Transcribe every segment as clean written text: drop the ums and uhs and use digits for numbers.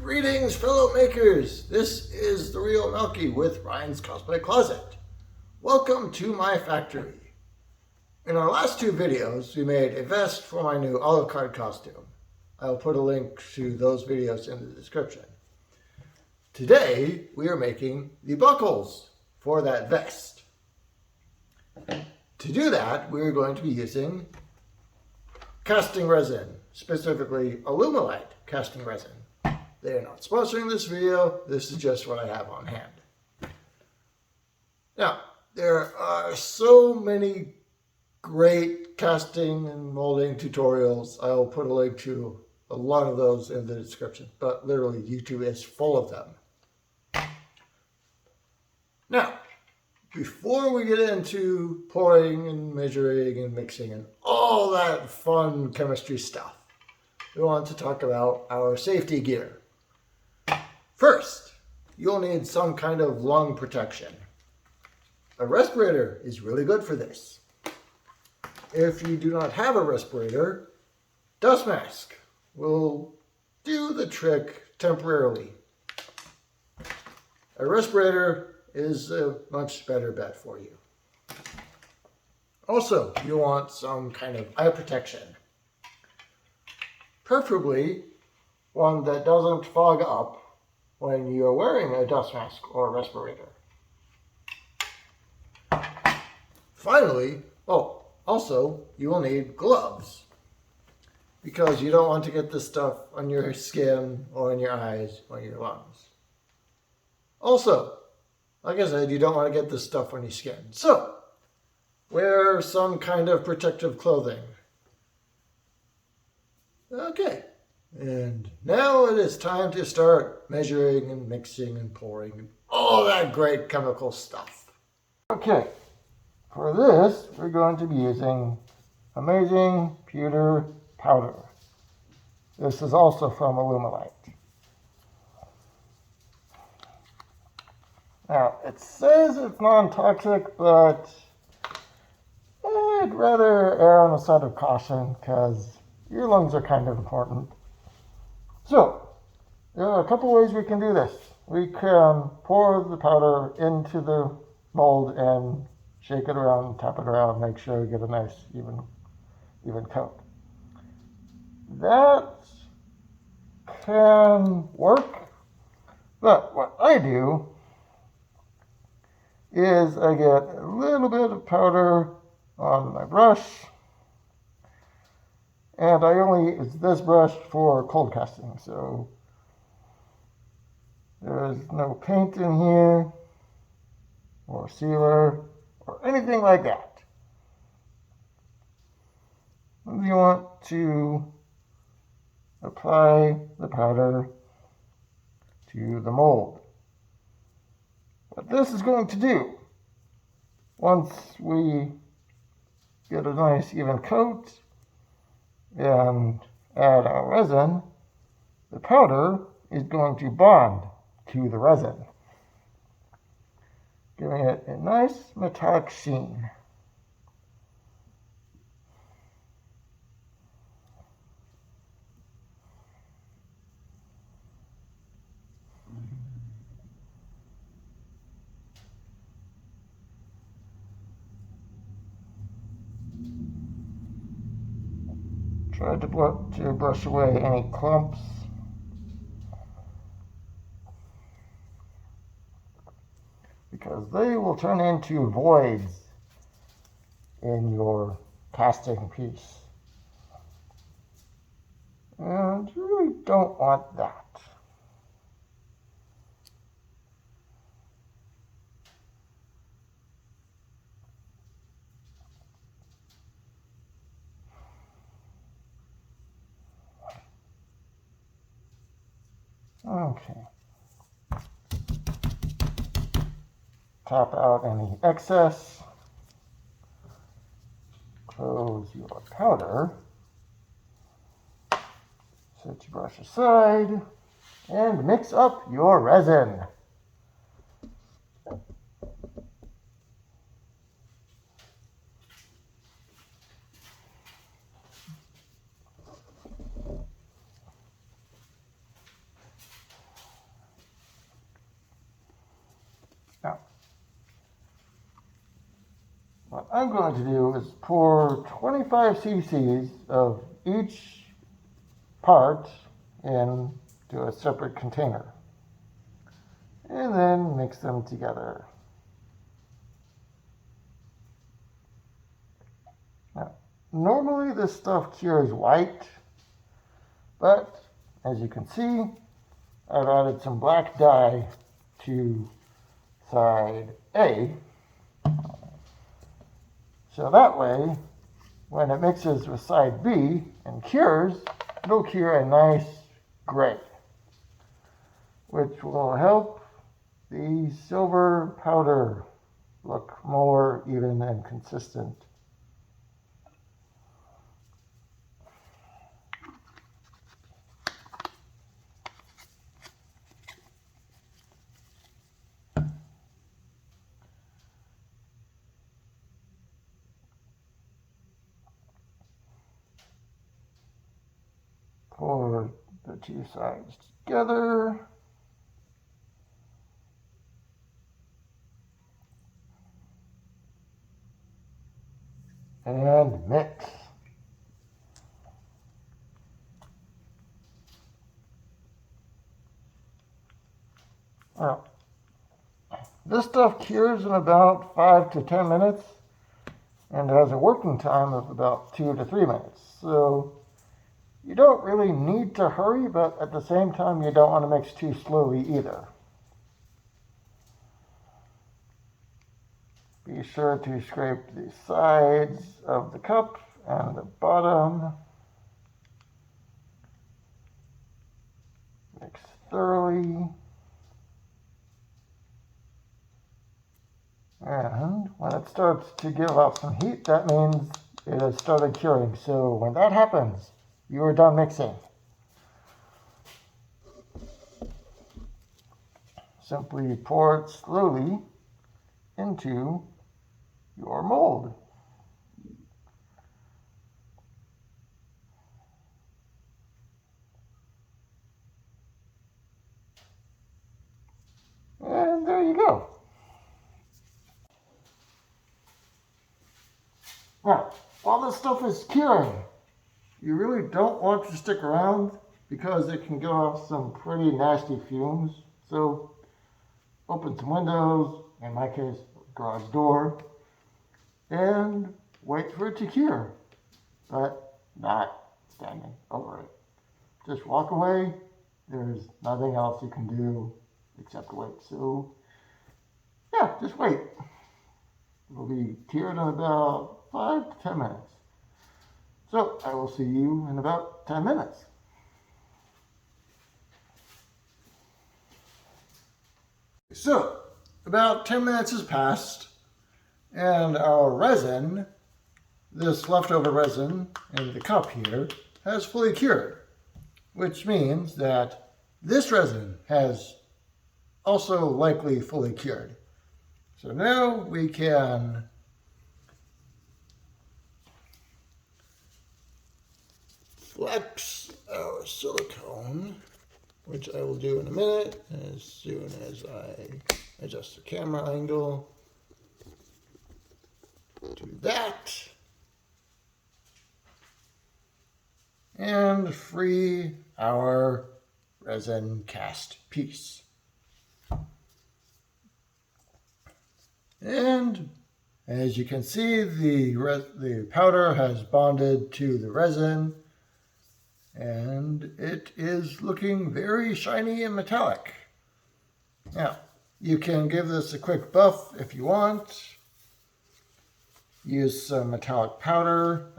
Greetings, fellow makers! This is the Real Melky with Ryan's Cosplay Closet. Welcome to my factory. In our last two videos, we made a vest for my new Olive Card costume. I'll put a link to those videos in the description. Today, we are making the buckles for that vest. To do that, we're going to be using casting resin, specifically Alumalite casting resin. They are not sponsoring this video, this is just what I have on hand. Now, there are so many great casting and molding tutorials. I'll put a link to a lot of those in the description, but literally YouTube is full of them. Now, before we get into pouring and measuring and mixing and all that fun chemistry stuff, we want to talk about our safety gear. First, you'll need some kind of lung protection. A respirator is really good for this. If you do not have a respirator, dust mask will do the trick temporarily. A respirator is a much better bet for you. Also, you want some kind of eye protection. Preferably one that doesn't fog up when you're wearing a dust mask or a respirator. Finally, also you will need gloves because you don't want to get this stuff on your skin or in your eyes or in your lungs. Also, like I said, you don't want to get this stuff on your skin. So, wear some kind of protective clothing. Okay. And now it is time to start measuring and mixing and pouring and all that great chemical stuff. Okay, for this we're going to be using Amazing Pewter Powder. This is also from Alumalite. Now, it says it's non-toxic, but I'd rather err on the side of caution because your lungs are kind of important. So, there are a couple ways we can do this. We can pour the powder into the mold and shake it around, tap it around, make sure we get a nice even coat. That can work, but what I do is I get a little bit of powder on my brush, and I only use this brush for cold casting, so there's no paint in here, or sealer, or anything like that. And you want to apply the powder to the mold. What this is going to do, once we get a nice even coat and add our resin, the powder is going to bond to the resin, giving it a nice metallic sheen. Try to brush away any clumps. Because they will turn into voids in your casting piece. And you really don't want that. Okay. Tap out any excess. Close your powder. Set your brush aside and mix up your resin. I'm going to do is pour 25 cc's of each part into a separate container. And then mix them together. Now, normally this stuff cures white, but as you can see, I've added some black dye to side A. So that way, when it mixes with side B and cures, it'll cure a nice gray, which will help the silver powder look more even and consistent. Pour the two sides together. And mix. Now, this stuff cures in about 5 to 10 minutes and has a working time of about 2 to 3 minutes. So you don't really need to hurry, but at the same time, you don't want to mix too slowly either. Be sure to scrape the sides of the cup and the bottom. Mix thoroughly. And when it starts to give off some heat, that means it has started curing. So when that happens, you are done mixing. Simply pour it slowly into your mold. And there you go. Now, while this stuff is curing, you really don't want to stick around because it can give off some pretty nasty fumes. So open some windows, in my case, garage door, and wait for it to cure, but not standing over it. Just walk away. There's nothing else you can do except wait. So yeah, just wait. It'll be cured in about 5 to 10 minutes. So I will see you in about 10 minutes. So about 10 minutes has passed and our resin, this leftover resin in the cup here, has fully cured, which means that this resin has also likely fully cured. So now we can flex our silicone, which I will do in a minute as soon as I adjust the camera angle to that. And free our resin cast piece. And as you can see, the powder has bonded to the resin and it is looking very shiny and metallic. Now, you can give this a quick buff if you want. Use some metallic powder,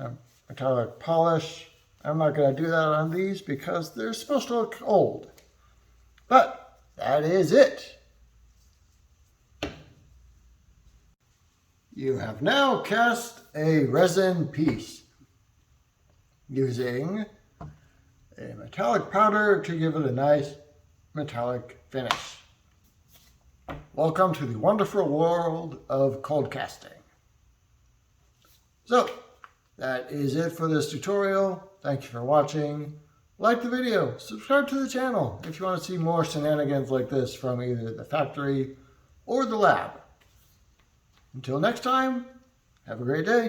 metallic polish. I'm not going to do that on these because they're supposed to look old. But that is it. You have now cast a resin piece using a metallic powder to give it a nice metallic finish. Welcome to the wonderful world of cold casting. So, that is it for this tutorial. Thank you for watching. Like the video, subscribe to the channel if you want to see more shenanigans like this from either the factory or the lab. Until next time, Have a great day.